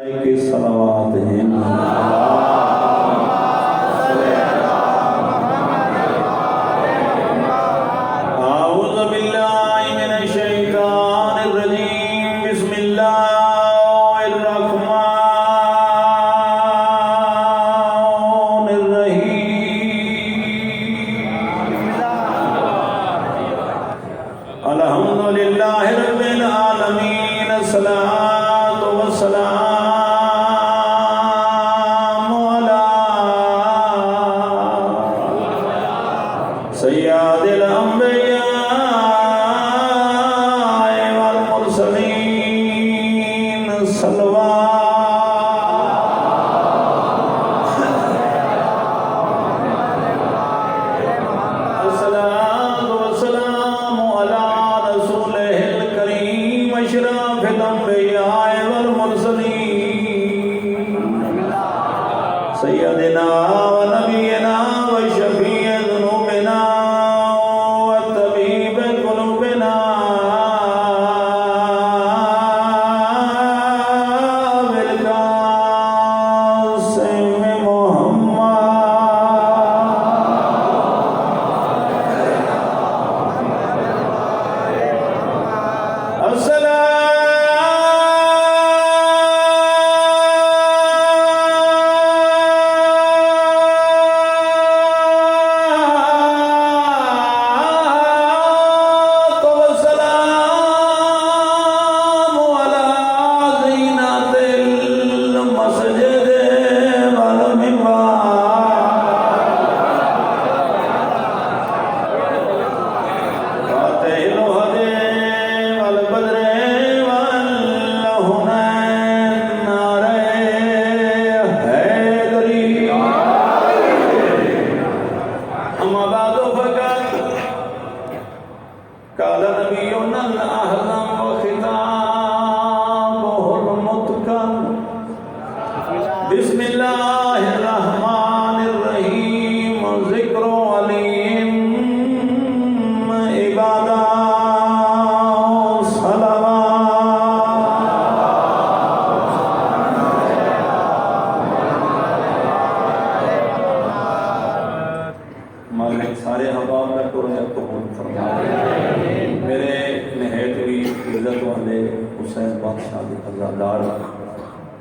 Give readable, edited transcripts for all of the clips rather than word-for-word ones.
کے صلوات ہیں اعوذ باللہ من الشیطان الرجیم بسم اللہ الرحمن الرحیم الحمدللہ رب العالمین الصلاۃ والسلام علی سید الانبیاء والمرسلین الصلاۃ والسلام علی رسولہ الکریم اشرف الانبیاء والمرسلین سیدنا و نبینا و شفیع ذنوبنا و طبیب قلوبنا بالقاسم محمد قال نبينا الأعظم وختامه المتقن بسم الله الرحمن الرحيم ذكر عليم عبادة مالک سارے حباب میں قرآن قبول فرمائے میرے نہایت بھی عزت والے حسین بادشاہ کے عزادار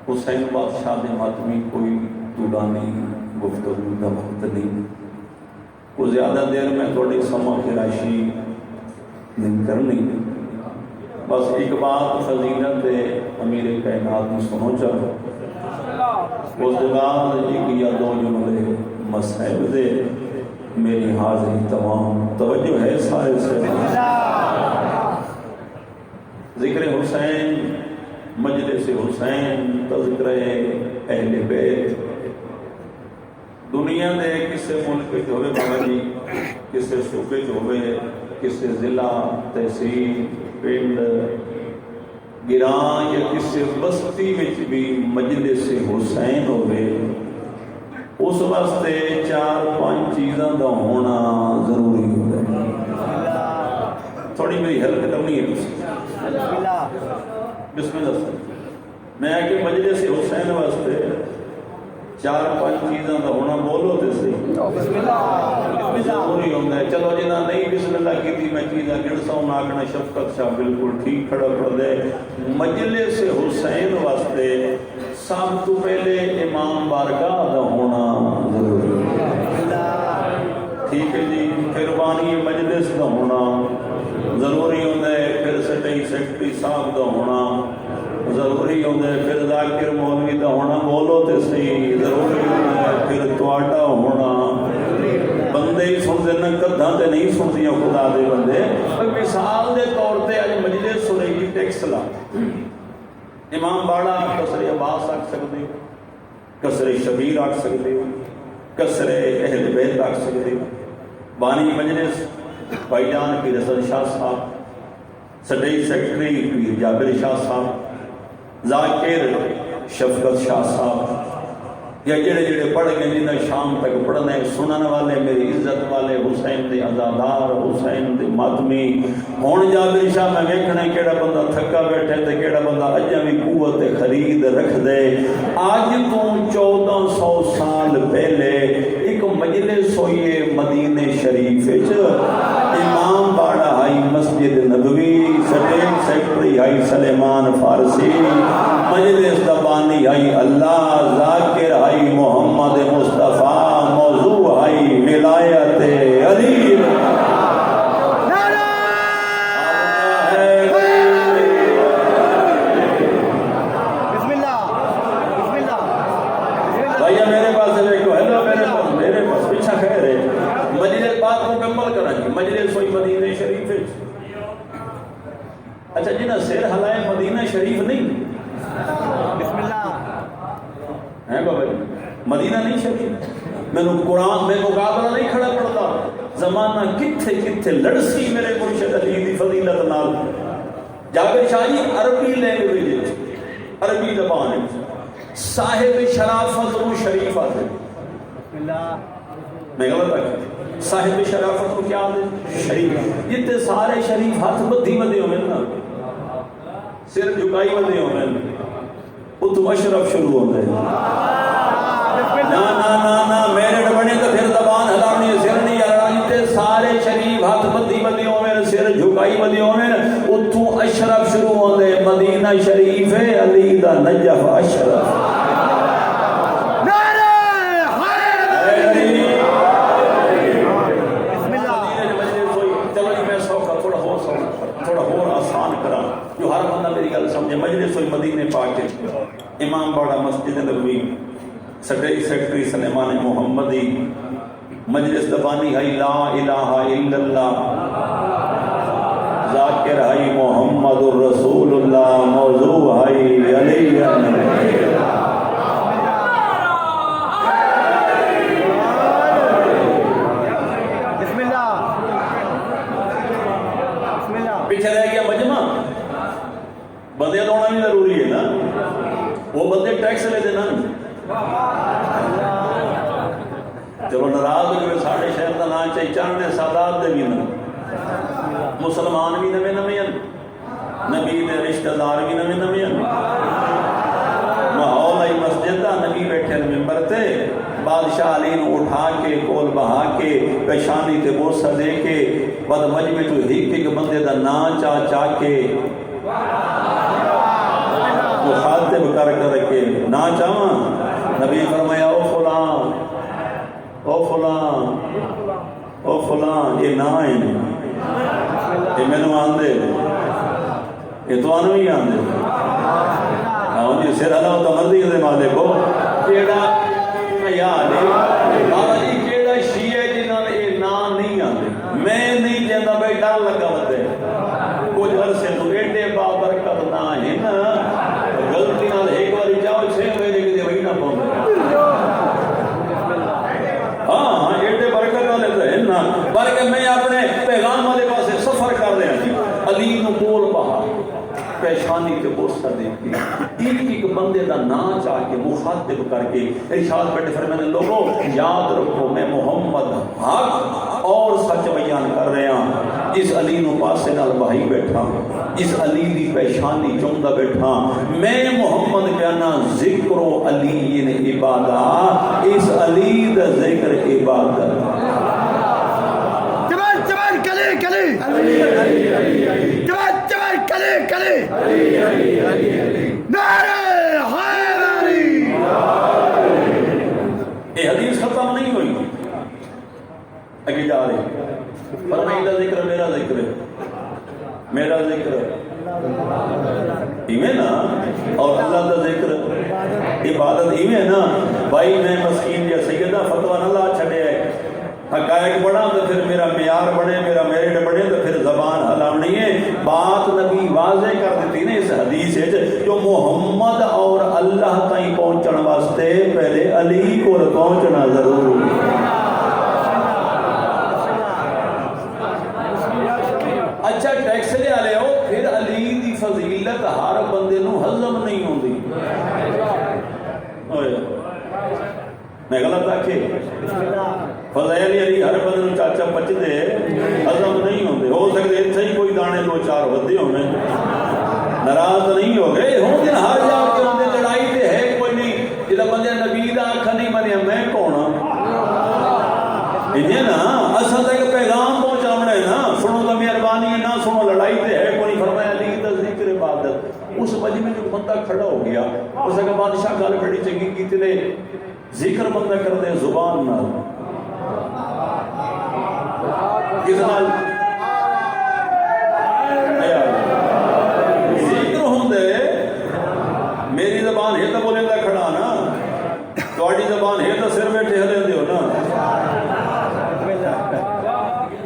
حسین بادشاہ کے ماتمی کوئی طولانی گفتگو کا وقت نہیں کو زیادہ دیر میں تھوڑی سما فرائشی نہیں کرنی بس ایک بات فضیلت امیر کائنات میں سنو چاہو اس کے بعد ایک یا دو جملے مصحب دے میری حاضری تمام توجہ ہے سارے سے ذکر حسین مجلس حسین تذکر اہل بیت دنیا دے کسے ملک جو ہوئے بابا جی کسے صوبے جو ہوئے کسے ضلع تحصیل پنڈ گراں یا کسے بستی وچ بھی مجلس حسین ہوئے اس واسطے 4-5 چیزاں دا ہونا ضروری ہوتا ہے تھوڑی میری ہیلپ کرنی ہے بسم اللہ میں کہ مجلس حسین واسطے 4-5 چیزاں دا ہونا بولو تے صحیح ضروری ہوتا ہے چلو جنہاں نہیں بسم اللہ کی تھی میں چیزاں گڑسا ہوں آکھنا شفقت شاہ بالکل ٹھیک کھڑا کر دے مجلس حسین واسطے سب تو پہلے امام بارگاہ دا ہونا ضروری ہے ٹھیک ہے جی پھر بانی مجلس دا ہونا ضروری ہوتا ہے پھر سٹائی سیکٹری صاحب دا ہونا ضروری ہوتا ہے پھر ذاکر مولوی دا ہونا بولو تے صحیح ضروری ہوتا ہے پھر تواڈا ہونا بندے ہی سن دینا کدھاں تے نہیں سن دیا خدا دے بندے مثال دے طور تے اج مجلس سنے گی ٹیکس لا امام باڑا قصر عباس آکھ سکتے ہو قصر شبیر آکھ سکتے ہو قصر اہل بیت آکھ سکتے ہو بانی مجلس بھائی جان پیر حسن شاہ صاحب سٹائی سیکٹری پیر جابر شاہ صاحب ذاکر شفقت شاہ صاحب یا جڑے جڑے پڑھ گئے جنہیں شام تک پڑھنے سنن والے میری عزت والے حسین دے عزادار حسین دے ماتمی ہون جابر شاہ میں ویکھنا کیڑا بندہ تھکا بیٹھے تے کیڑا بندہ اجاں بھی قوت خرید رکھ دے. آج تو 1400 سال پہلے ایک مجلس ہوئی مدینے شریف وچ امام باڑا high Masjid Nabawi state secretary high سلیمان فارسی مجلس دبانی ہائی اللہ ذاکر ہائی محمد مصطفیٰ موضوع ہائی ولایت علی بھائیہ میرے پاس دیکھو ہیلو میرے پاس پیچھا خیر ہے. مجلس بات مکمل کریں گی. مجلس ہوئی مدینہ شریف. اچھا جنہ سیر ہلائے مدینہ شریف نہیں بسم اللہ ہے بابا جی مدینہ نہیں شریف. میں قرآن میں مقابلہ نہیں کھڑا پڑتا. زمانہ کتھے کتھے لڑسی میرے مرشد علی دی فضیلت نال. جابر شاہ جی عربی لینگویج عربی زبان ہے صاحب شرافت و شریف آتے میں غلط آگیا صاحب شرافت کو کیا آتے شریف. جتنے سارے شریف ہاتھ بدھی بدے ہوئے نا سر جھکائی بدے ہوئے وہ تو اشرف شروع ہوتے نا نا نا نا میرے بنے تو پھر زبان ہلانی سر نہیں ہلانی. جتنے سارے شریف ہاتھ بدھی بدے ہوئے سر جھکائی بدے ہوئے وہ تو اشرف شروع ہوتے. مدینہ شریف ہے علی دا نجف اشرف. جو ہر بندہ میری گل سمجھے. مجلس ہوئی مدینے پاک امام باڑا مسجد نبوی سٹیٹ سیکٹری سلیمان محمدی مجلس دبانی ہے لا الہ الا اللہ ذاکر ہے محمد الرسول اللہ موضوع ہے علی پیچھے رہ گیا مجمع. بندے دوڑنا بھی ضروری ہے نا. وہ بندے ٹیکس لے دینا چلو ناراض ہوئے ساڑھے شہر کا نام چاہیے چاہنے سادات دے بھی نا مسلمان بھی نوے نوے ہیں نبی دے رشتہ دار بھی نوے نوے ہیں. ماحول آئی مسجد دا نبی بیٹھے ممبر تے بادشاہ علی نو اٹھا کے کول بہا کے پیشانی تے بوسہ دے کے بعد مجمع تو ایک بندے دا نا چاہ چاہ کے مخاطب کر کر کے نا چاہاں نبی فرمایا او فلان او فلان او فلان یہ نا ہے یہ میں نو آن دے یہ تو آنو ہی آن دے سر اللہ ہوتا مرضی دے مالے کو کیڑا یاد ہے بابا جی کیڑا شیعہ جنہاں نے یہ نا نہیں آن دے. میں نہیں جاندہ بھائی ڈال لگا ہوتے کچھ عرصے تو ایڈے بابرکت نہ ہے نا غلطی نال ایک باری جاؤ 6 بجے کے دے وہی نہ پہنچے. ہاں ایڈے برکت والے تو ہے نا بلکہ میں اپنے پیغام والے پاسے سفر کر رہا جی علی نو بول بہا پیشانی کے بوسہ دے کے ایک بندے دا نا چاہ کے مخاطب کر کے ارشاد بیٹھے فرمانے لوگوں یاد رکھو میں محمد حق اور سچ بیان کر رہا ہوں. جس علی نو پاسے نال بھائی بیٹھا جس علی دی پیشانی چوندہ بیٹھا میں محمد کہنا ذکر و علی ان عبادہ اس علی دا ذکر عبادت. کلی نعرہ حیدری. یہ حدیث ختم نہیں ہوئی اگے جا رہے فرمائی دا ذکر میرا ذکر ہے میرا ذکر ایویں نا اور اللہ دا ذکر عبادت ایویں نا. بھائی میں مسکین یا سیدہ فتوہ نہ لا چھڑے ہے حقائق بڑھا تو پھر میرا معیار بڑھے میرا میرٹ بڑھے تو پھر زبان ہلانی ہے. بات نبی واضح کر دیتی نا اس حدیث ہے جو محمد اور اللہ تائیں پہنچن واسطے پہلے علی کو پہنچنا ضرور ہے. اچھا ٹیکس لے آلے ہو پھر علی دی فضیلت ہر بندے نو ہضم نہیں ہوندی. میں غلط آکھے فضائل علی ہر بندے نوں چاچا پچدے عزم نہیں ہوندے ہو سکدے اتھے ہی کوئی دانے دو چار ودے ہونے ناراض نہیں ہو گئے ہوں دن ہر جا کے ہوندے لڑائی تے ہے کوئی نہیں جدا بندے نبی دا آکھا نہیں منیا میں کون ہاں انہیں نا اصل تک پیغام پہنچاونا ہے نا سنو تو مہربانی ہے نہ سنو لڑائی تے ہے کوئی فرمایا علی دا ذکر عبادت اس وجہ میں جو بندہ کھڑا ہو گیا اس کا بادشاہ گل بڑی چنگی کیتی نے ذکر بندہ کر دے زبان نال کس نال ذکر ہوندے میری زبان ہے تو بولے دا کھڑا نا تواڈی زبان ہے تو سر بیٹھے ہلے دے ہو نا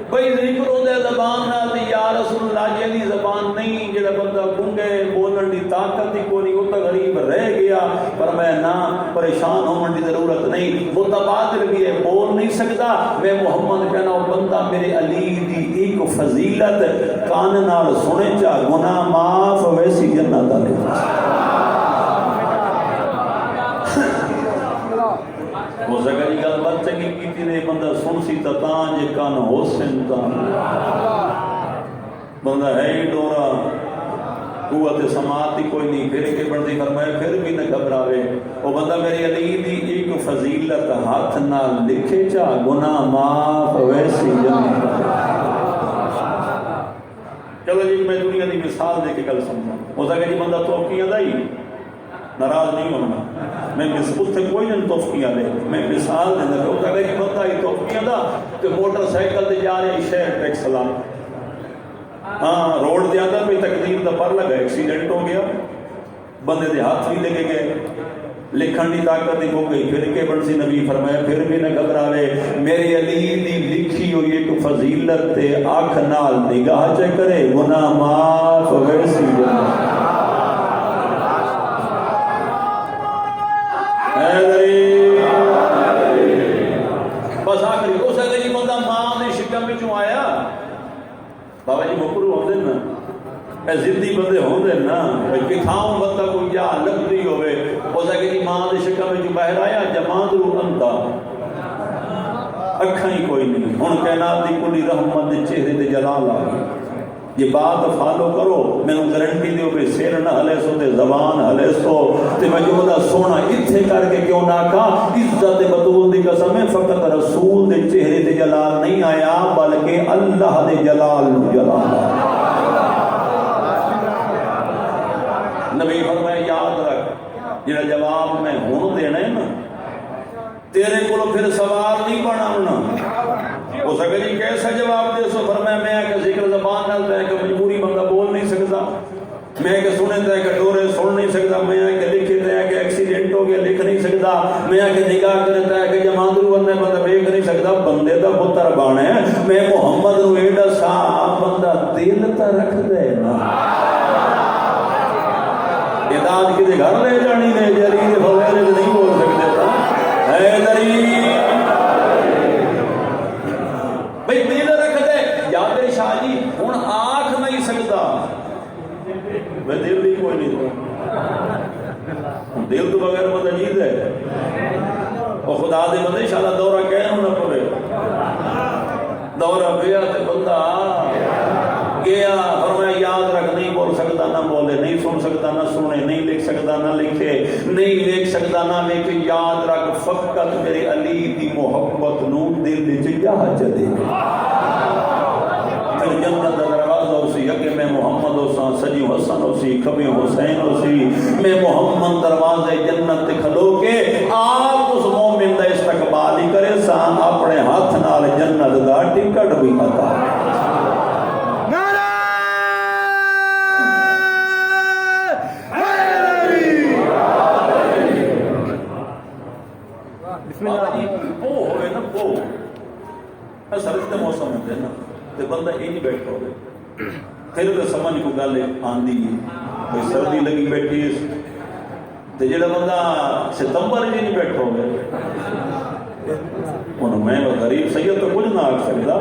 بھئی ذکر ہوندے زبان نال تے یا رسول اللہ جی زبان نہیں جڑا بندہ گنگے بولن دی طاقت ہی کوئی نہیں اوتا غریب رہ گیا پر میں نہ پریشان ہون دی ضرورت نہیں متبادل بھی ہے بول نہیں سکتا میں محمد کہنا وہ بندہ میرے علی دی ایک فضیلت کان نال سنے چا گناہ معاف ویسی جنت والے وہ سکر جی گل بات چنگی کیتی نے بندہ سن سی تتان جے کان حسن تان بندہ ہے ہی ڈورا قوت سماعت ہی کوئی نہیں پھر کے بڑھتی فرمایا پھر بھی نہ گھبراوے وہ بندہ میری علی دی ایک فضیلت ہاتھ نہ لکھے چا گناہ معاف ویسی جنت چلو جی میں دنیا دی مثال دے کے گل سمجھا وہ سکر جی بندہ توقیاں دا ہی ناراض نہیں ہونا میں اس سے کوئی نہیں توفیقیاں دے میں مثال دینا کہ وہ کہتا ہے کہ بندہ ہی توفیقیاں دا کہ موٹر سائیکل دے جا رہے شہر ٹیکس سلام ہاں روڈ دے آدھا کوئی تقدیر دا پر لگا ایکسیڈنٹ ہو گیا بندے دے ہاتھ بھی لگے گئے لکھن دی طاقت ہی ہو گئی پھر کے بن سی نبی فرمایا پھر بھی نہ گھبراوے میری علی دی لکھی ہوئی ایک فضیلت تے آنکھ نال نگاہ چے کرے گناہ معاف ویسی جنت بس آخری ہو سکتا جی بندہ ماں نے شکم میں چوں آیا بابا جی مکرو ہوندے نا اے زدی بندے ہوندے نا کہ کھاؤں بندہ کوئی جا لگتی ہوئے ہو سکتا جی ماں نے شکم میں چوں باہر آیا جماعت رو انتا اکھاں ہی کوئی نہیں ہن کائنات دی کلی رحمت دے چہرے تے جلال آ گئی یہ بات فالو کرو میں نے گارنٹی دیو کہ سر نہ ہلے سو تے زبان ہلے سو تے میں جو دا سونا اتھے کر کے کیوں نہ کہا عزت بطول دی قسم ہے فقط رسول دے چہرے تے جلال نہیں آیا بلکہ اللہ دے جلال جلال نبی فرمایا یاد رکھ جڑا جواب میں ہن دینا ہے نا تیرے کو پھر سوال نہیں بناونا وہ سکے جی کیسا جواب دے سو فرمایا میں کہ ذکر زبان نال تے کہ مجبوری بندہ بول نہیں سکتا میں کہ سنے تے کہ ڈورے سن نہیں سکتا میں کہ لکھے تے کہ ایکسیڈنٹ ہو گیا لکھ نہیں سکتا میں کہ نگاہ کرے تے کہ جماعت رو بندہ بندہ دیکھ نہیں سکتا بندے دا پتر بان ہے میں محمد رو ایڈا صاحب بندہ دل تے رکھ دے نا اعداد کے گھر لے جانی نے جلی دے فویلے نہیں بول سکتے تھا حیدری بھئی دل رکھ دے یا میری شاہ جی ہن آنکھ نہیں سکتا میں دل بھی کوئی نہیں دل تو بغیر بندہ جیت ہے اور خدا دے بندے انشاءاللہ دورہ کہنے نہ پڑے دورہ گیا تے بندہ گیا فرمایا یاد رکھ نہیں بول سکتا نہ بولے نہیں سن سکتا نہ سنے نہیں لکھ سکتا نہ لکھے نہیں لکھ سکتا نہ لکھے یاد رکھ فقط میرے علی دی محبت نو دل وچ جا چلے پھر جنت دا دروازہ اسی کہ میں محمد حسین سجی حسن اسی کبھی حسین اسی میں محمد دروازے جنت کھلو کے آپ اس مومن دا استقبال ہی کرے سان اپنے ہاتھ نال جنت دا ٹکٹ بھی عطا سردی موسم ہوتے ہیں نا تو بندہ یہ نہیں بیٹھا ہوگا پھر تو سمجھ کو گل آندھی ہے کوئی سردی لگی بیٹھی ہے تو جڑا بندہ ستمبر ہی نہیں بیٹھا ہوگا میں غریب سید تو کچھ نہ آکھ سکتا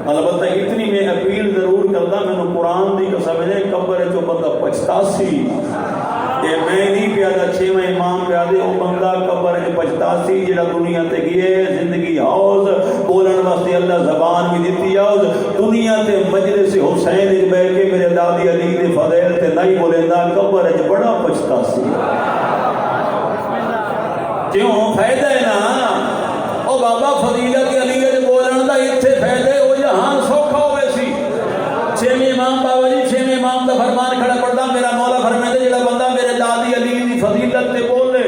البتہ اتنی میں اپیل ضرور کرتا میں نے قرآن دی قسم ہے قبر جو بندہ 85 یہ میں نہیں پیادا چھویں امام پیادے وہ بندہ قبر وچ پچھتاسی جڑا دنیا تے گئے زندگی حوض بولن واسطے اللہ زبان بھی دیتی حوض دنیا تے مجلس حسین وچ بیٹھ کے میرے دادی علی دے فضیل تے نہیں بولیندا قبر وچ بڑا پچھتاسی کیوں فائدہ ہے نا او بابا فضیلت علی دے بولن دا ایتھے فائدہ او جہان سوکھا ہوے سی چھویں امام بابا جی چھویں امام دا فرمان کھڑا پڑھدا میرا مولا فرمائے جڑا بندہ میرے دادی علی دی فضیلت تے بولے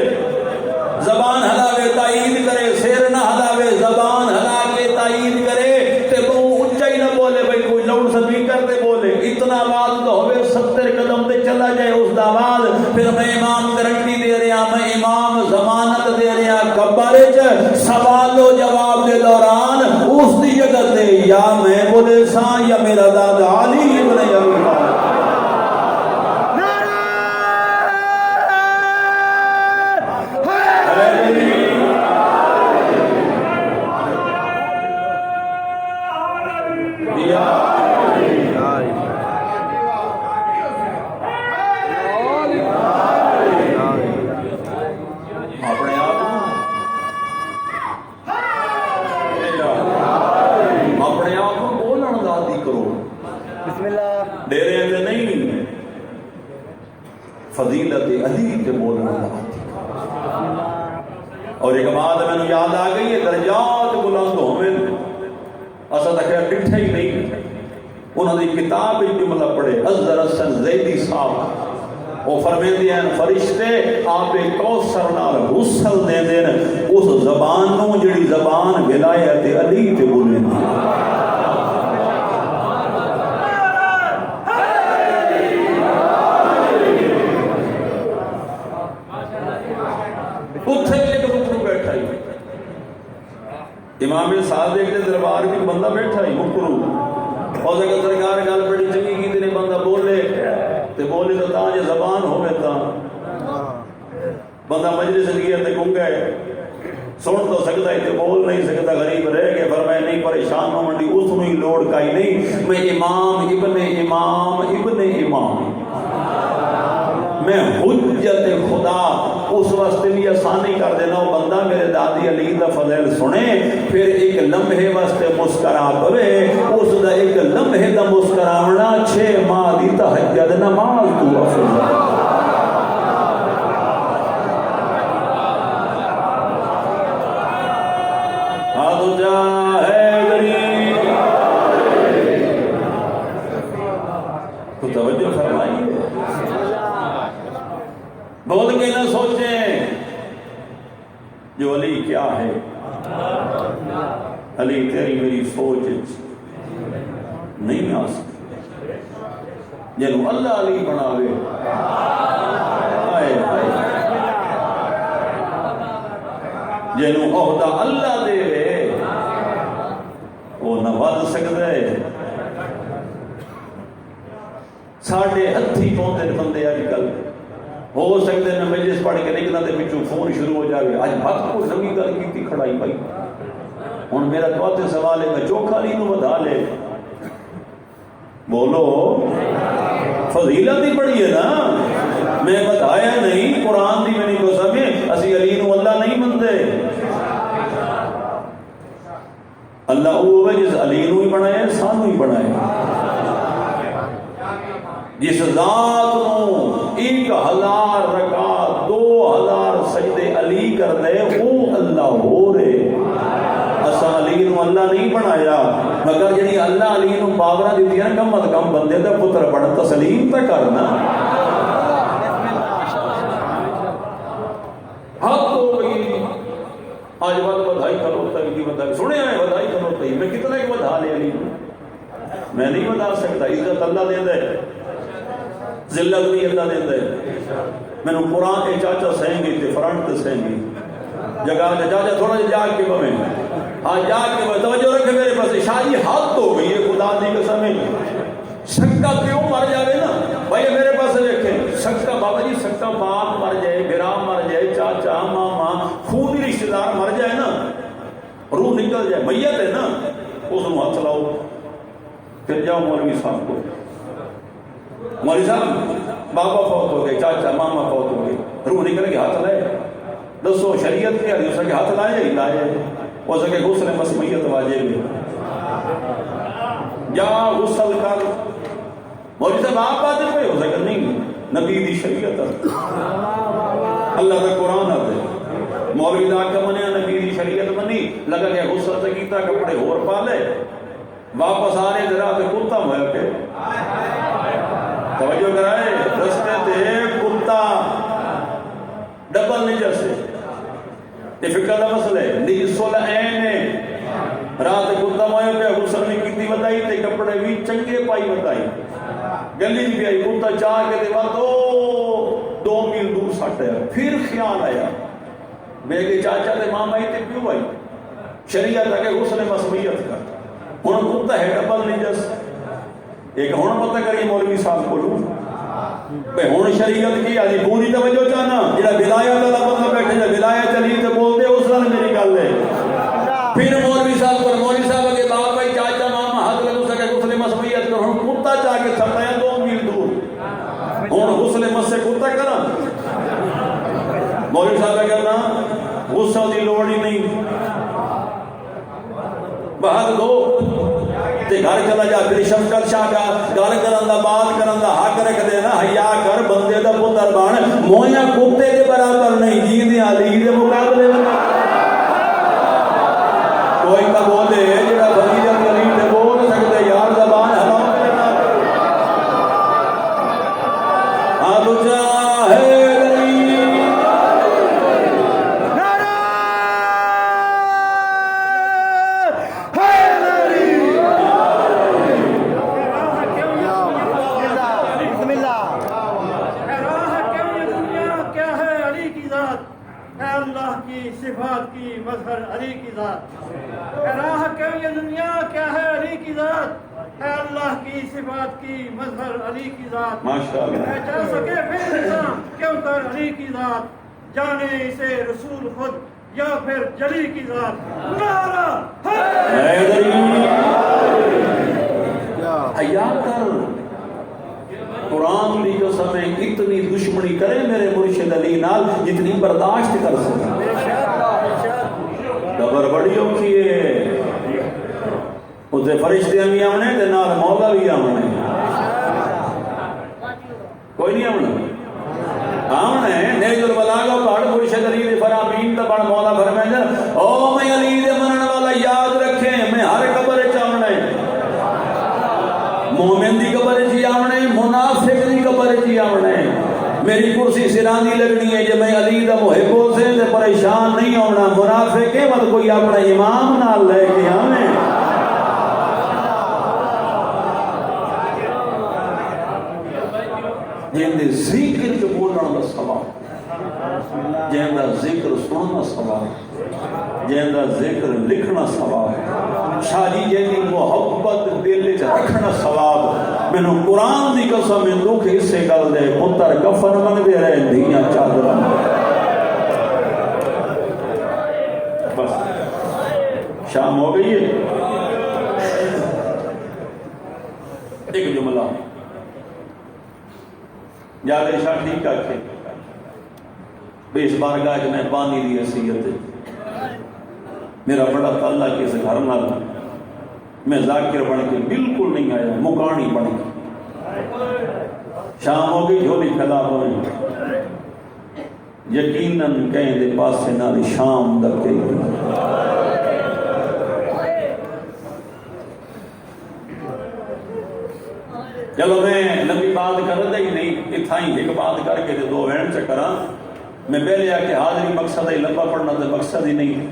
زبان ہلاوے تائید کرے سر نہ ہلاوے زبان ہلا کے تائید کرے تے منہ اونچا ہی نہ بولے بھئی کوئی لاؤڈ سپیکر تے بولے اتنا آواز تو ہوے 70 قدم تے چلا جائے اس دا آواز پھر میں امام گارنٹی دے رہا میں امام ضمانت دے رہا قبر وچ سوال و جواب دے دوران اس دی جگہ تے یا میں بولے ساں یا میرا دادا علی ابن ابی طالب فضیلت علی کے بولنا اور ایک بات میں نے یاد آ گئی ہے درجات بلند ہوئے اصل تک ڈٹھے ہی نہیں انہوں نے کتاب جملہ پڑھے ازدر حسن زیدی صاحب وہ فرمیندے ہیں فرشتے آپ کوثر نال غسل دے دین اس زبان نو جڑی زبان ولایت علی تے بولے امام صادق کے دربار میں بندہ بیٹھا ہی مکرو اور اگر سرکار گل بڑی چنگی کی تے بندہ بولے تے بولے تو تاں جے زبان ہوے تاں بندہ مجلس گیا تے گنگا ہے سن تو سکتا ہے تے بول نہیں سکتا غریب رہ گئے فرمایا نہیں پریشان ہو منڈی اس نوں ہی لوڑ کائی نہیں میں امام ابن امام میں حجت خدا اس واسطے بھی آسانی کر دینا وہ بندہ میرے دادی علی دا فضیل سنے پھر ایک لمحے واسطے مسکرا پوے اس دا ایک لمحے دا مسکراونا 6 ماہ دی تہجد نماز تو افضل آدھو جا ہے غریب تو توجہ فرمائیے بول کے نہ سوچیں جو علی کیا ہے علی تیری میری سوچ نہیں آ سکتی جنہوں اللہ علی بناوے آئے آئے جنہوں عہدہ اللہ دے وہ نہ ود سکتا ہے ساڑھے ہتھی پہنچے بندے آج کل ہو سکتے ہیں مجلس پڑھ کے نکلنا دے پچھو فون شروع ہو جائے آج بات کو نمی گل کی تھی کھڑائی بھائی ہن میرا دوتے سوال ہے میں چوکھا لی نو بتا لے بولو فضیلت ہی پڑھی ہے نا میں بتایا نہیں قرآن دی میں نہیں کو سمجھے اسی علی نو اللہ نہیں منتے اللہ وہ جس علی نو ہی بنایا سانو ہی بنایا جس ذات نو 1000 رکعت 2000 سجدے علی کر دے وہ اللہ ہو رہے اسا علی نو اللہ نہیں بنایا مگر جنہی اللہ علی نو پاورا دیتی ہے کم از کم بندے دا پتر بڑھ تسلیم تا کرنا حق ہو گئی آج بات بدھائی کھلوتا ہے کی بدھائی سنے آئے بدھائی کھلوتا ہے میں کتنا ایک بدھا لے علی میں نہیں بتا سکتا عزت اللہ دے دے ذلت بھی اللہ دے دے میں نے قرآن کے چاچا سہیں گی تے فرنٹ تے سہیں گی جگہ دے چاچا تھوڑا جا جاگ کے بمیں ہاں جاگ کے بمیں توجہ رکھے میرے پاس شاہی حد ہو گئی ہے خدا دی قسم ہے شکا کیوں مر جائے نا بھائی میرے پاس دیکھیں شکا بابا جی شکا باپ مر جائے گرام مر جائے چاچا ماما خونی رشتہ دار مر جائے نا روح نکل جائے میت ہے نا اس کو ہاتھ لاؤ پھر جاؤ مولوی صاحب کو مولوی صاحب بابا فوت ہو گئے، چاچا ماما فوت ہو گئے، روح نکل کے ہاتھ لائے، دسو شریعت کیا ہو سکے ہاتھ لائے ہی لائے، ہو سکے غسل مسمیت واجب ہے، جا غسل کر، مولوی صاحب آپ باتیں کوئی ہو سکے نہیں، نبی دی شریعت اللہ کا قرآن آتے مولوی دا کا منیا نبی دی شریعت منی، لگا کہ غسل سے کیتا کپڑے اور پا لے، واپس آ رہے ذرا تے کتا ہویا کہ توجہ کرائے رستے تے کتا ڈبل نجس ہے، یہ فقہ دا مسئلہ ہے، نجسل عین ہے، رات کتا ہویا پہ غسل نہیں کیتی بتائی تے کپڑے بھی چنگے پائی بتائی، گلی بھی آئی کتا چاہ کے دے بعد 2 میل دور سٹ ہے، پھر خیال آیا میں کہ چاچا تے ماما ہی تے کیوں آئی، شریعت آگے غسل مسمیت کا، ہن کتا ہے ڈبل نجس، ایک ہن پتہ کریے مولوی صاحب کو لوں بے ہن شریعت کی آجی پوری توجہ چاہنا، جڑا ولایت والا بندہ بیٹھے جا ولایت علی تے بول دے اس نال میری گل ہے، پھر مولوی صاحب پر مولوی صاحب کے باپ بھائی چاچا ماما ہاتھ لگو سکے غسل مسمیت کر، ہن کتا چاہ کے سٹایا 2 میل دور، ہن غسل مس سے کتا کرا، مولوی صاحب کا کہنا غسل دی لوڑ ہی نہیں، بہت دو تے گھر چلا جا، پھر شفقت شاہ کا گل کرن دا بات کرن دا حق رکھ دے نا، حیا کر بندے دا پتر بن، مویا کتے دے برابر نہیں، جی دے علی دے مقابلے کوئی نہ بولے جڑا بندی دے علی دے بول سکتے یار زبان حرام کرنا، ہاں لچا ہے صفات کی مظہر علی کی ذات، راہ کہ یہ دنیا کیا ہے علی کی ذات، اے اللہ کی صفات کی مظہر علی کی ذات، پہچان سکے پھر انسان کیوں کر علی کی ذات، جانے اسے رسول خود یا پھر جلی کی ذات، نعرہ حیدری، حیا کر قرآن دی قسم ہے، اتنی دشمنی کرے میرے مرشد علی نال جتنی برداشت کر سکے، خبر بڑی اوکھی ہے، اسے فرشتے بھی آمنے تے نال مولا بھی آمنے، کوئی نہیں آمنا آمنے نیج البلاغہ پڑھ مرشد علی دے فرامین تے پڑھ مولا فرمائے او میں علی دے منن والا یاد رکھے میں ہر قبر وچ آمنے، مومن دی قبر وچ آمنے، منافق دی قبر وچ آمنے، میری کرسی سرانی لگنی ہے جب میں علی دا محب ہو سے تے پریشان نہیں ہونا، منافق ہے مت کوئی اپنا امام نال لے کے آنے، جن دے ذکر جو بولنا دا ثواب، جن دا ذکر سننا ثواب، جن دا ذکر لکھنا ثواب، شادی جن دی محبت دل وچ رکھنا ثواب، مینوں قرآن دی قسم میں دکھ اس سے گل دے پتر کفن منگدے رہے دھیاں چادر، بس شام ہو گئی ہے، ایک جملہ جا کے شاہ ٹھیک آکھے بے اس بارگاہ جو میں پانی دی حیثیت ہے، میرا بڑا تعلق کے گھر نال، میں ذاکر بن کے بالکل نہیں آیا، مکانی بن کے، شام ہو گئی جھولی کھلا ہوئی، یقیناً کہیں دے پاس سے نالی شام دکے چلو میں لمبی بات کر دے ہی نہیں، اتھائی ایک بات کر کے دے 2 وین چکراں، میں پہلے آ کے حاضری مقصد ہے لمبا پڑھنا تو مقصد ہی نہیں،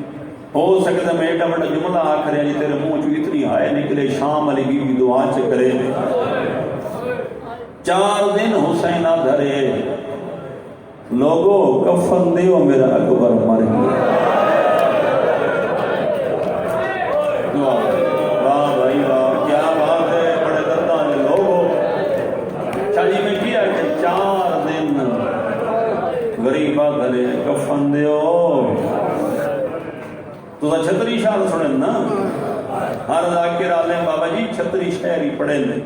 ہو سکتا میں ایڈا بڑا جملہ آخر ہے تیرے منہ چو اتنی ہائے نکلے، شام علی بی بی دعا چکرے، 4 دن حسین دھرے، لوگو کفن دیو میرا اکبر مر گیا، واہ بھائی واہ کیا بات ہے، بڑے دردان لوگو، شاہی میں کیا کہ 4 دن غریبہ دھرے کفن دیو، تو چھتری شاہ سنن نا، ہر ذاکر عالم بابا جی چھتری شہری پڑھے لے،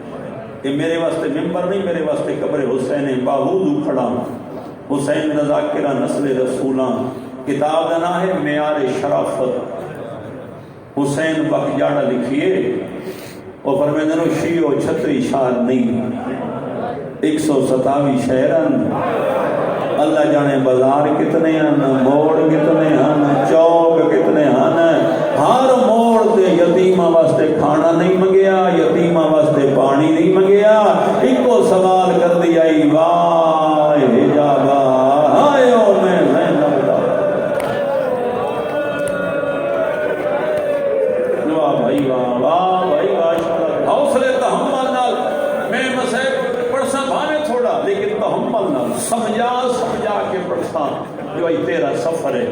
یہ میرے واسطے ممبر نہیں، میرے واسطے قبر حسین باہودو کھڑا، حسین رضا کرا نسل رسولاں، کتاب کا نام ہے معیار شرافت، حسین بخجاڑا لکھیے، اور فرمیندے نو شیعو چھتری شہر نہیں، 127 شہرن، اللہ جانے بازار کتنے ہیں، موڑ کتنے ہیں، چوک کتنے ہیں، ہر موڑ تے یتیمہ واسطے کھانا نہیں منگیا، یتیمہ واسطے پانی نہیں منگیا، ایک کو سوال کر دیا واہ حجابہ آئیو میں زینب دا واہ بھائی واہ واہ بھائی واہ، حوصلے تحمل نال میں مسئلہ پڑھسا بھانے تھوڑا، لیکن تحمل نال سمجھا کے پڑھسا جو ای تیرا سفر ہے۔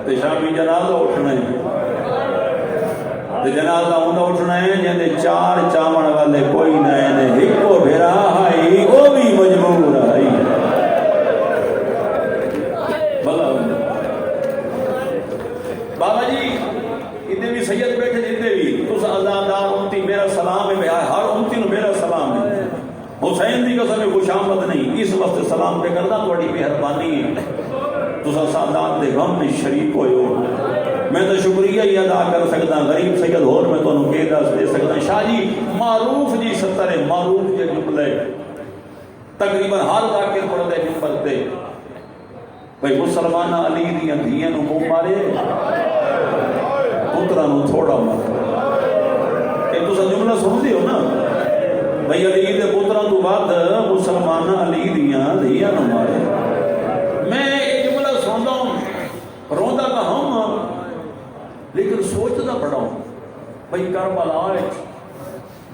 تے شامی جنازہ اٹھنا ہے، تے جنازہ ہوندا اٹھنا ہے جندے 4 چاون والے کوئی نہ ہے، ہکو بھرا ہائی او بھی مجبور ہے بھلا بابا جی اتنے بھی سید بیٹھے جتنے بھی تس آزادار امتی میرا سلام ہے، ہر امتی نو میرا سلام ہے، حسین دی قسم خوش آمد نہیں، اس وقت سلام پہ کرنا تھوڑی مہربانی ہے، تسا سادات دے غم میں شریک ہوئے ہو، میں تو شکریہ ہی ادا کر سکتا، غریب سید اور میں تو کے دس دے سکتا۔ شاہ جی معروف جی ستر ہے، معروف جی جملے تقریباً ہر ذاکر پڑھ دے جمبر دے بھئی مسلمانہ علی دیاں دھیاں نو منہ مارے پترہ نو تھوڑا مارے، ایک تو سا جملہ سن دی ہو نا بھئی علی دے پترہ تو بعد مسلمانہ علی دیاں دھیاں نو مارے، میں ایک جملہ سنتا ہوں روندہ کا ہم لیکن سوچتا بڑا ہوں بھئی کربلا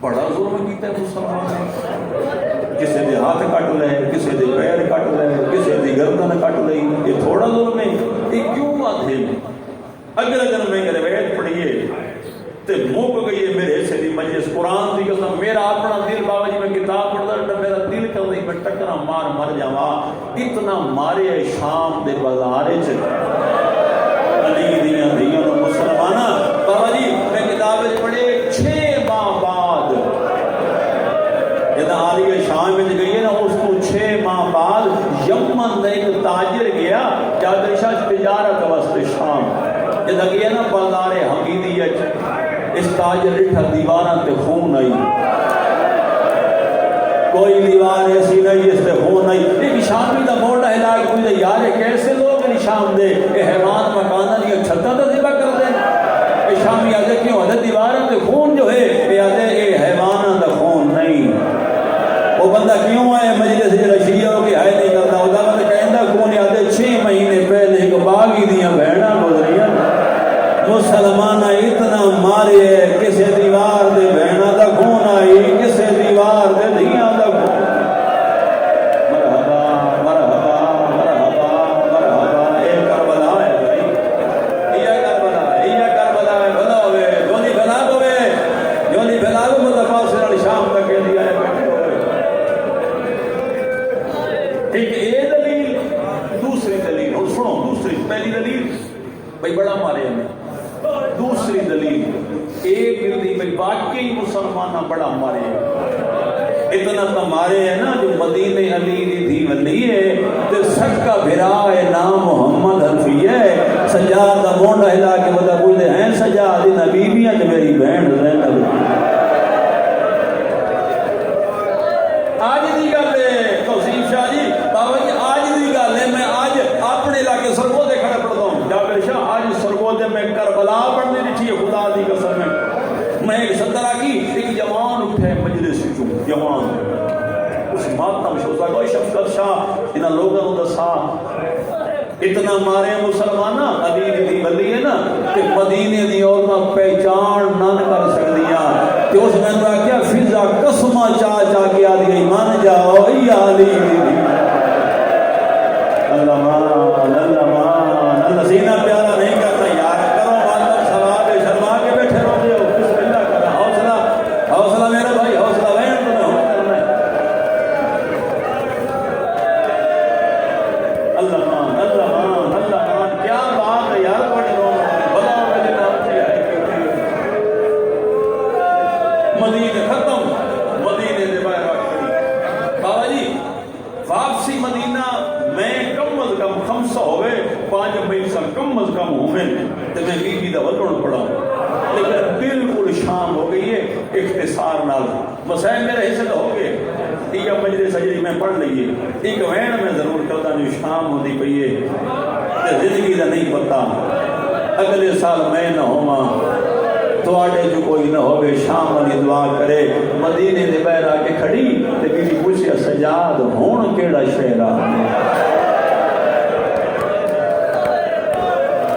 بڑا ظلم کیتا ہے مسلمان، کسے دے ہاتھ کٹ لے، کسے دے پیر کٹ لے، کسے دی گردن کٹ لے، یہ تھوڑا ظلم ہے، یہ کیوں آدھے میں اگر اگر میں روایت پڑھیے تے موک گئی ہے میرے حصے دی مجلس قرآن دی قسم، میرا اپنا دل بابا جی میں کتاب پڑھتا میرا دل کر رہی میں ٹکرا مار مر جاوا، اتنا مارے شام دے بازار علی دیاں دیاں مسلمانہ بابا جی میں کتاب پڑھے 6 ماہ بعد جدہ عالی شام میں گئی ہے نا اس کو 6 ماہ بعد یمن نے ایک تاجر گیا چادر شاہ تجارت واسطے شام جدہ گیا نا بازار حمیدیت اس تاجر لٹھا دیواراں تے خون آئی، کوئی دیوار ایسی نہیں اس تے خون نہیں، ایک شامی دا موڑا ہلاک ہوئی دے یارے کیسے لوگ نہیں شام دے اے حیوان مکانہ دیا چھتا دا ذبح کر دیں، اے شامی آدھے کیوں آدھے دیواراں تے خون جو ہے اے آدھے اے حیوانہ دا خون نہیں، وہ بندہ کیوں آئے مجلس جڑا شیعہ ہو کے ہائے نہیں کرتا، وہ دا بندہ کہندہ خون آدھے 6 مہینے پہلے ایک باغی دیاں بہنہ گزریاں مسلمانہ اتنا مارے ہے کسے دیوار دے بہنہ دا خون آئی، کسے دیوار دے دھیاں دا خون، مرحبا مرحبا مرحبا مرحبا، اے کربلا ہے بھائی، یہ کربلا ہے بھلا ہوئے جونی بھلا ہوئے جونی بھلا ہوئے مصطفیٰ سے شام تک کے دیا ہے بیٹھے ہوئے، ٹھیک ہے یہ دلیل، دوسری دلیل اور سنو دوسری، پہلی دلیل بھئی بڑا مارے ہمیں، دوسری دلیل ایک دلیل بھئی واقعی مسلمانہ بڑا مارے ہیں، اتنا تو مارے ہیں نا جو مدینہ علی دی دھی ولی ہے تے سچ کا بھرا ہے نام محمد حنفی ہے، سجاد دا مونڈا ہلا کے بدا بولے ہیں سجاد نبی بھی ہے میری بہن زینب، آج دی گل ہے توصیف شاہ جی بابا جی آج دی گل ہے، میں آج اپنے علاقے سرگو دے کھڑے پڑھتا ہوں جابر شاہ، آج سرگو دے میں کربلا پڑھنے لکھی ہے خدا دی قسم میں ایک سترہ کی ایک جوان اٹھے مجلس چوں جوان اس ماتم شوزا کوئی شفقت شاہ انہاں لوگوں نے دسا اتنا مارے مسلمانہ علی دی ولی ہے نا کہ مدینے دی عورتاں پہچان نہ کر سکدیاں کہ اس میں نے کیا فضا قسمہ چاہ کے آدھی ایمان جاؤ یا علی دی اللہ مان اللہ سینہ پیارا نہیں کرتا یار کرو ماتم ثواب شرما کے بیٹھے رہو ہو بسم اللہ کرنا حوصلہ میرا بھائی حوصلہ وین تمہیں ہو کرنا ہے اللہ مان کیا بات ہے یار بڑے لوگ بلا مجھے نام سے 5 مہینے کم از کم ہوئے تو میں بیوی دا ولن پڑھا، لیکن بالکل شام ہو گئی ہے اختصار نال مسائل میرے حصے تو ہو گئے ٹھیک ہے مجلس سجدی میں پڑھ لئیے ایک وین میں ضرور کرتا جو شام ہوتی پئی ہے زندگی دا نہیں پتا اگلے سال میں نہ ہوواں تواڈے جو کوئی نہ ہوگے شام والی دعا کرے مدینے دے باہر آ کے کھڑی تے بیوی پوچھیا سجاد ہون کیڑا شہر آ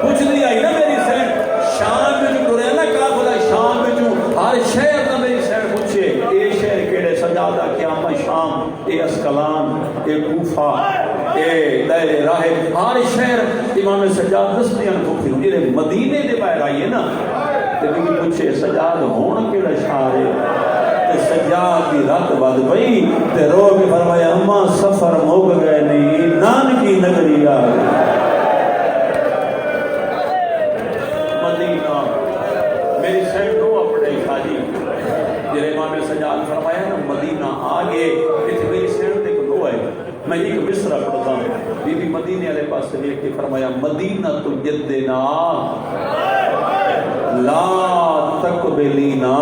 پوچھ دی آئی نا میری سینٹ شام میں جو ٹرے نا قافلہ شام میں جو ہر شہر دا میری سینٹ پوچھے اے شہر کیڑے سجادہ قیامہ شام اے اسکلان اے کوفہ اے دائر راہ ہر شہر امام سجاد دستیاں پوچھے میرے مدینے دے باہر آئیے نا تے بھی پوچھے سجاد ہون کیڑا شہر ہے تے سجاد دی رات بعد پئی تے رو کے فرمایا اماں سفر مک گئے نہیں نانکی نگری آ گئی مدینہ میری سینٹ دو اپنے خالی جرے امام سجاد فرمایا نا مدینہ آگے اتنے میری سینٹ دیکھ دو ہے میں ایک مصرع پڑھتا ہوں بی بی مدینے والے پاس سے لے کے فرمایا مدینہ تو جدنا لا تقبلینا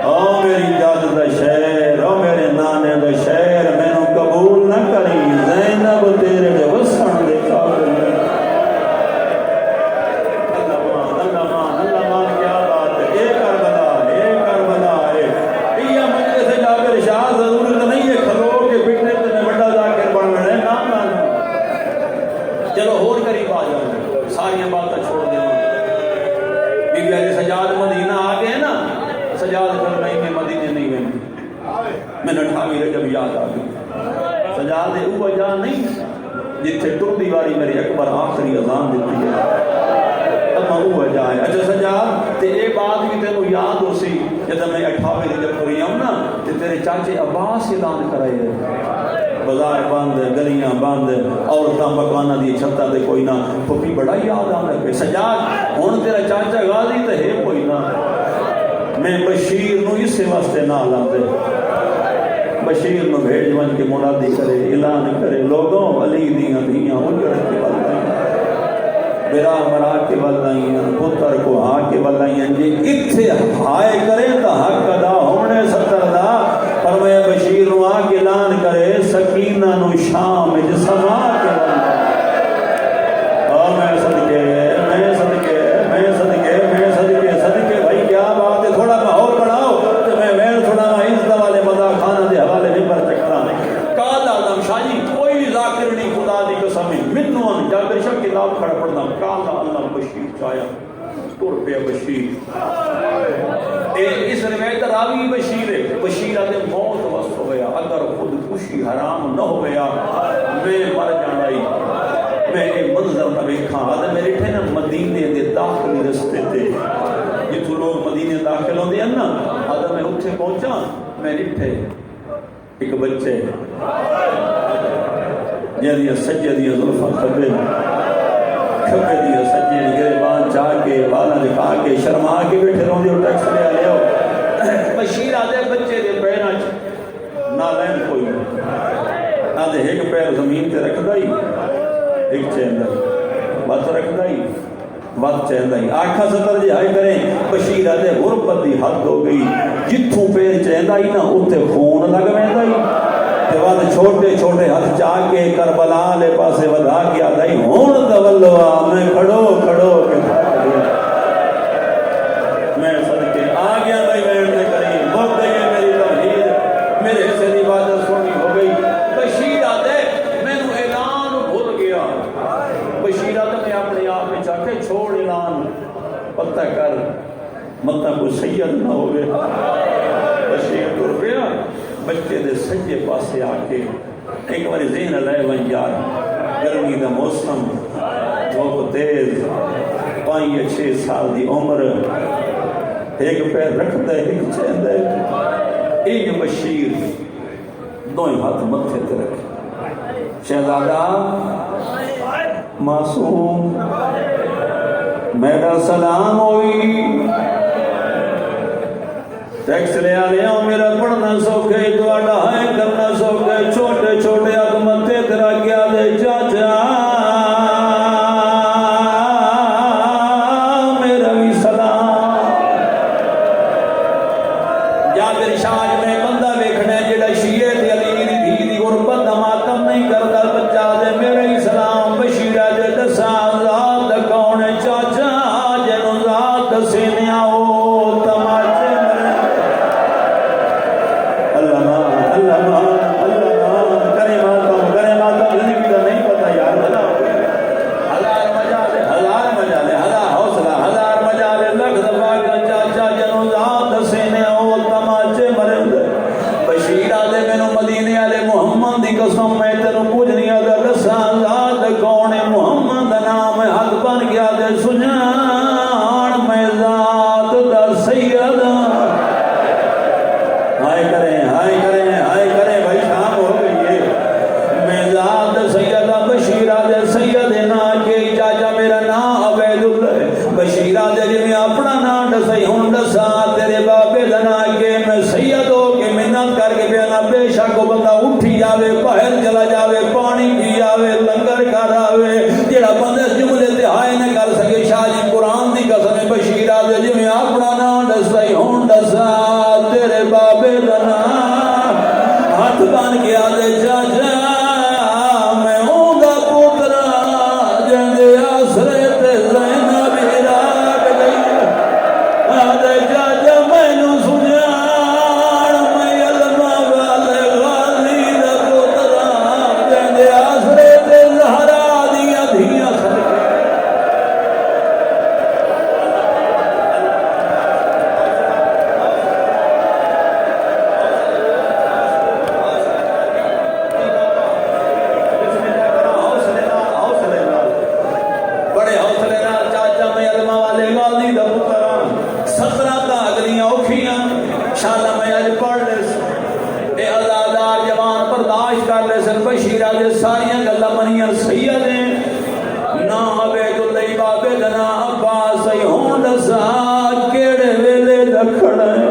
او میری جد دا شہر او میرے نانے دا شہر میں نو قبول نہ کری زینب تیرے دے وسن دے قابل اللہ مان کیا بات ہے اے کربلا ہے یہ مجلس سے جا کر شاہ ضرورت نہیں ہے کھلو کے بٹنے تے میں بڑا ذاکر بن رہے نا چلو اور قریب آ جاؤ ساری باتیں چھوڑ دیں بی بی سجاد مدینہ آ گئے نا سجاد کر نہیں میں مدینے نہیں گئے میں نٹھاوی رجب یاد آ گئی سجاد دے اوہ جا نہیں جتھے ٹر دیواری میری اکبر آخری اذان دیتی ہے اما اوہ جا ہے اچھا سجاد تے اے بات بھی تینو یاد ہو سی جب میں 28 رجب پوری ہوں نا تے تیرے چاچے عباس اعلان کرائے ہے بازار بند گلیاں بند عورتاں مکاناں دی چھتاں تے کوئی نہ پھپھی بڑا یاد آندا پہ سجاد ہن تیرا چاچا غازی تے ہے کوئی نہ میں بشیر نو اس واسطے نہ لاندے بشیر نو بھیج ون کے منادی کرے اعلان کرے لوگوں علی دیاں دیاں اجڑ کے بلائیں میرا مرا کے بلائیں پتر کو ہاں کے بلائیں جی اتھے ہائے کرے تا حق ادا ہونے ستر دا فرمایا بشیر نو آ کے اعلان کرے سکینہ نو شام جسما کے بلائیں میں صدقے بھائی کیا بات ہے تھوڑا ماحول بناؤ تو میں تھوڑا عزت والے مزہ خانہ دے حوالے نہیں پر چکرا کال آدم شاہی کوئی ذاکر نہیں خدا دی قسم منو ان جابر شاہ کتاب کھڑا پڑھنا کال اللہ بشیر چایا تر پہ بشیر اس روایت راوی بشیر ہے بشیر آدھے موت وصف ہو گیا اگر خود خوشی حرام نہ ہو گیا میں مر جانا ہی میں ایک منظر نہ دیکھا آدھے میرے تھے نا مدینے دے داخلی رستے تھے جتھو لوگ مدینے داخل ہوندے ہیں نا آدھے میں اتھے پہنچا میں نٹھے ایک بچے جہاں سجے دیا ظلفہ کھبے دیا سجے گریبان چاہ کے والا دکھا کے شرما کے بیٹھے رہوں دے ٹیکس لے آلے ہو بشیر آدھے بچے دے پیرا نہ لین کوئی آدھے ایک پیر زمین تے رکھ دائی ایک چہندہ بات رکھ دائی بات چہندہ ہی آنکھا ستر جی ہائی کریں بشیر آدھے غربت دی حد ہو گئی جتھوں پیر چہندہ ہی نا اتے خون لگ میں دائی تے بعد چھوٹے چھوٹے ہاتھ چاہ کے کربلا لے پاسے ودا کیا دائی ہون دولو میں کھڑو کے میں صدقے آ گیا دائی میں کریم بہت گئی ہے میری توحید میرے حصے دی بات سنی ہو گئی بشیر آدھے میں نو اعلان بھول گیا بشیر آدھے میں اپنے آپ میں چاہ کے چھوڑ اعلان پتہ کر مطلب کوئی سید نہ ہوئے بشیر تر گیا بچے دے سجے پاسے آ کے ایک باری ذہن لائے ون یار گرمی دا موسم دھوپ تیز 5-6 سال دی عمر ایک پیر رکھ دے ایک چین دے ایک بشیر دوئیں ہاتھ متھے تے رکھے شہزادہ معصوم میرا سلام ہوئی ٹیکس لے آنے ہوں میرا پڑھنا سوکھے دوڑا ہے کرنا سوکھے چھوٹے چھوٹے اگمتے تیرا کیا دے چاچا بشیرہ دے سیدنا کے چاچا میرا نام عبید اللہ بشیرہ دے جی میں اپنا نام دسائی ہوں دسا تیرے بابے دنا کے میں سید ہو کے منت کر کے بیانا بے شک کو بندہ اٹھی جاوے باہر چلا جاوے پانی پی جاوے لنگر کھا جاوے جڑا بندے جملے تے ہائے نہ کر سکے شاہ جی قرآن دی قسم بشیرہ دے جی میں اپنا نام دسائی ہوں دسا تیرے بابے دنا ہاتھ بان کے آدھے چاچا میں ہوں دا پوترا جنگے آسرے تے زینب عراق گئی آدھے چاچا میں نو سنیان میں علمہ والے غازی دا پوترا جنگے آسرے تے زہرا دیا دھیاں سرکے بشیرہ دے ساریاں گلہ منیاں سید ہیں نا عبید اللہ بابے دنا عباس ای ہون دسا کیڑے ویلے دکھڑا ہے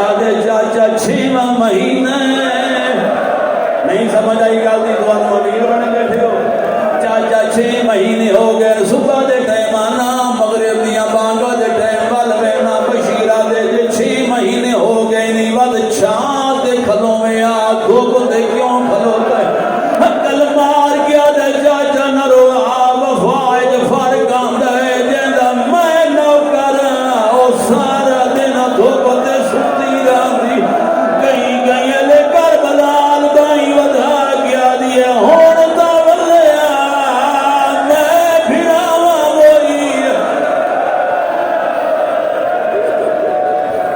آدھے چاچا 6واں مہینہ نہیں سمجھ آئی گا دی دوان مبیر بن بیٹھے ہو چاچا 6 مہینے ہو گئے صبح دے ٹائم آنا مغرب دیاں بانگا دے ٹائم والوینا بشیرہ دے 6 مہینے ہو گئے نہیں ود چھان دے کھلوں میں آدھو کو دے کیوں کھلو تے حقل مار کیا دے چاچا نرو وفائج فرگان دے جیندہ میں نوکر او سارا دن دھو کو دے ستی راندی کہیں گئیں لے کر بلال بائیں ودھا کیا دیئے ہونتا واللیا میں پھراوا وہی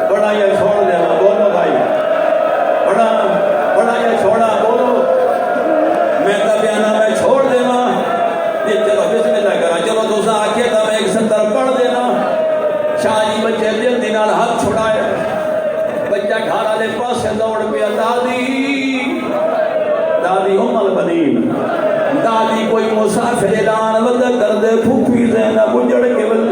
بڑا یہ چھوڑ دے بولو بھائی بڑا یہ چھوڑا بولو میں تبیانا میں چھوڑ دینا یہ چلو بسم اللہ کرا چلو دوسرا آکے تھا میں ایک سنتر پڑھ دینا شاہ جی بچے دل دینال ہاتھ چھوڑائے بچہ گھارا لے پاس سے دوڑ پیا دادی ام البنین دادی کوئی مسافر اعلان ودہ کر دے پھوپی زینب اجڑ کے ولد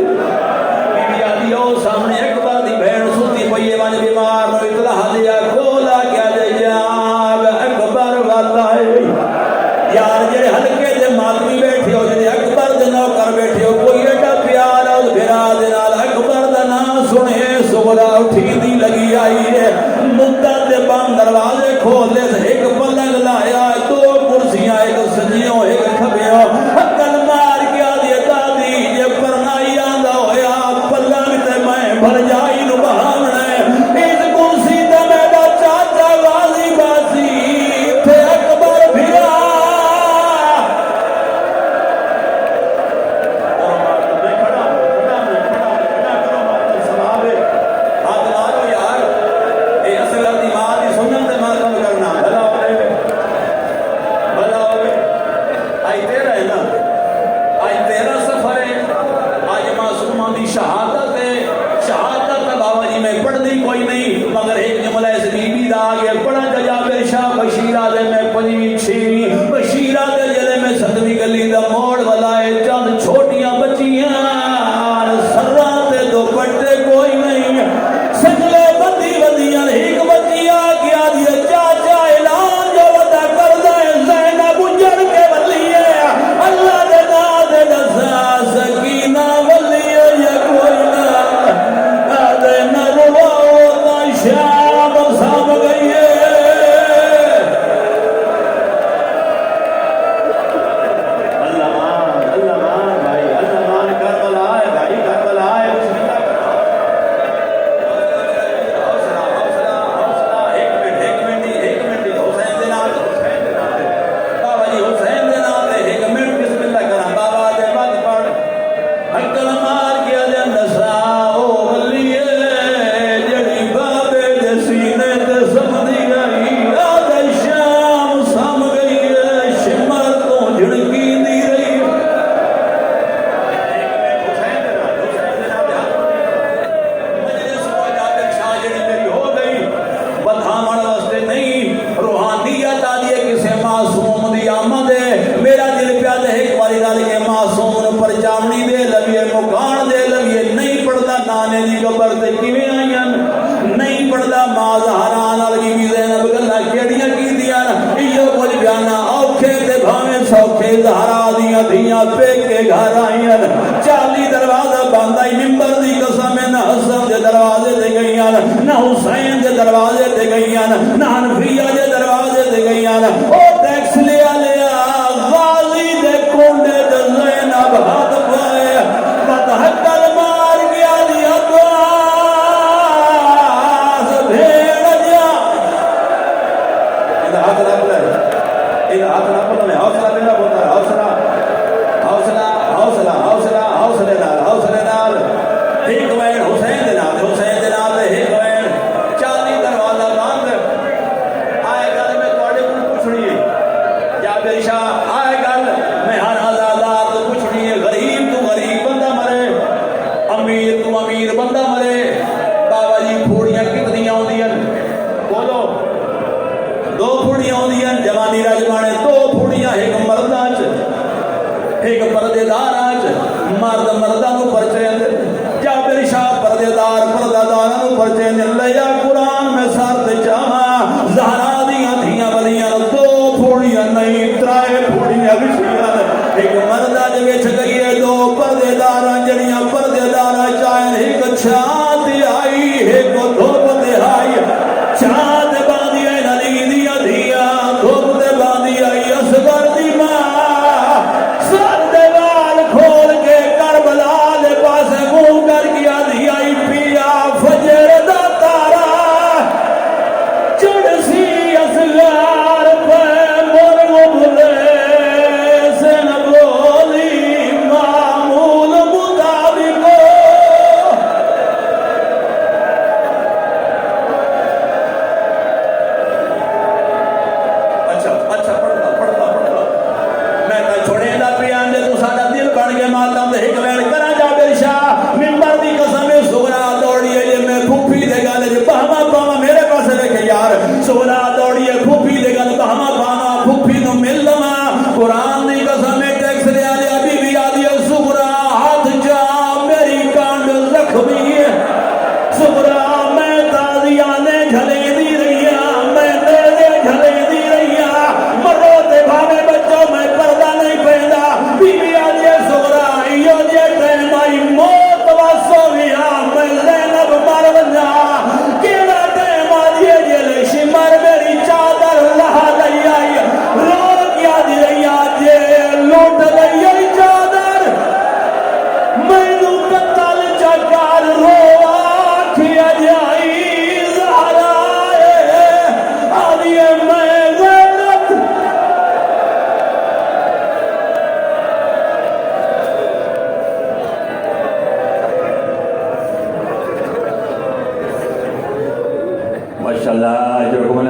بی آدھی او سامنے ایک بار دی بھین سوتی پئیے وان بیمار نو اطلاع دیا کھولا کیا دے جاگ اکبر والا ہے یار جڑے ہلکے دے ماتمی بیٹھے ہو جڑے اکبر دے نوکر بیٹھے ہو کوئی ایڈا پیار اور بھرا دے نال اکبر دا نام سنے سغرا اٹھی دی لگی آئی ہے مدت دے بند دروازے کھولے ایک پلنگ لایا 2 کرسیاں ایک سجیوں ایک کھبیوں حقل مار کیا دے دادی یہ پرنائی آندہ ہویا پلنگ تے میں بھر جائی نو بہامنے اس کرسی تے میرا چاچا غازی باسی تھے اکبر بھرا میں کھڑا کرو ماتل سلابے ہاتھ مارو یار اے اصغر دی ماں دی سنن تے ماتل کرنا بھلا ہوئے آئی تیرا ہے نا آئی تیرا سفر ہے آج معصومہ دی شہادت ہے شہادت بابا جی میں پڑھ دی کوئی نہیں مگر ایک جملہ اس بی بی دا آگے پڑھا جابر شاہ بشیرہ دے میں 5ویں 6ویں بشیرہ دے جلے میں 7ویں گلی دا موڑ والائے چند چھوٹیاں بچیاں سراتے دوپٹے کوئی نہیں سجلے بندی بندیاں ایک بچی آ گیا دیا چاچا اعلان جو ودا کر دے زینب اجڑ کے ولی ہے اللہ دے نام دے نزا سکینہ ولی ہے یا کوئی نہ دے نہ رواؤ نہ شام سام گئی ہے اللہ زہرا دیاں دھیاں پہ کے گھر آئیاں 40 دروازہ بند آئی ممبر دی قسم نہ حسن دے دروازے دے گئیاں نہ حسین دے دروازے دے گئیاں نہ حنفیہ دے دروازے دے گئیاں او ٹیکس لیا لیا غازی دے کنڈے دے زینب ہاتھ پائے متحقل مار گیا دی عباس بھیڑ جا ادھا ہاتھ نہ پلے حوصلہ بنا بولتا ہے حوصلہ حوصلہ حوصلہ حوصلہ حوصلے نال ایک وین حسین دے نال ایک وین 40 دروازہ بند آئے گل میں تواڈے کول پوچھنی ہے جابر شاہ آئے گل میں ہر آزادار تو پوچھنی ہے غریب تو غریب بندہ مرے امیر تو امیر بندہ مرے بابا جی پھوڑیاں کتنی آؤندیاں بولو 2 پھوڑیاں آؤندیاں جوانی راجوانے 2 پھوڑیاں ایک مرداں چ ایک پردے داراں چ مرد مرداں نو پرچے جابر شاہ پردے دار پردہ داراں نو پرچے لیا قرآن میں سر تے چاہاں زہرا دیاں دھیاں ولیاں 2 پھوڑیاں نہیں 3 پھوڑیاں وچھیاں ایک مرداں دے وچ گئی 2 پردے داراں جڑیاں پردے داراں چاہن ایک چھات آئی ایک دھوپ تے آئی چھات باندھی آئی علی دیاں دھیاں دھوپ تے باندھی آئی اصغر دی ماں سر دے وال کھول کے کربلا دے پاسے منہ کر گیا دی آئی پیا فجر دا تارا چڑھ سی اصغر پہ مرغ بھلے سے نہ بولی معمول مطابق اچھا پڑھتا میں تا چھوڑے دا پیان دے تو ساڈا دل بن گیا ماتم دے ایک وین کرا جابر شاہ منبر دی قسم سغرا دوڑی ہے میں پھوپھی دے گل بہما پاوا میرے پاس رکھ یار سغرا دوڑی ہے پھوپھی دے گل بہما پاوا پھوپھی نو مل لواں قرآن دی قسم ٹیکس لیا لیا بی بی آدی سغرا ہاتھ جا میری کانڈ زخمی ہے سغرا میں تازیانے جھلے دی رہیا میں نیزے جھلے دی رہیا مرو تے بھاوے بچوں میں پردہ نہیں پہندا بی بی آدی سغرا ایو جے ٹائم آئی موت واسو ویا میں زینب مر ونجا کیڑا ٹائم آدی جے شمر میری چادر لہا لئی آئی رو کیا دی رہیا جے لوٹ لئی آئی چادر مینوں قتل چکار رو آکھیا جائی زہرا آدی میں غیرت ماشاءاللہ جو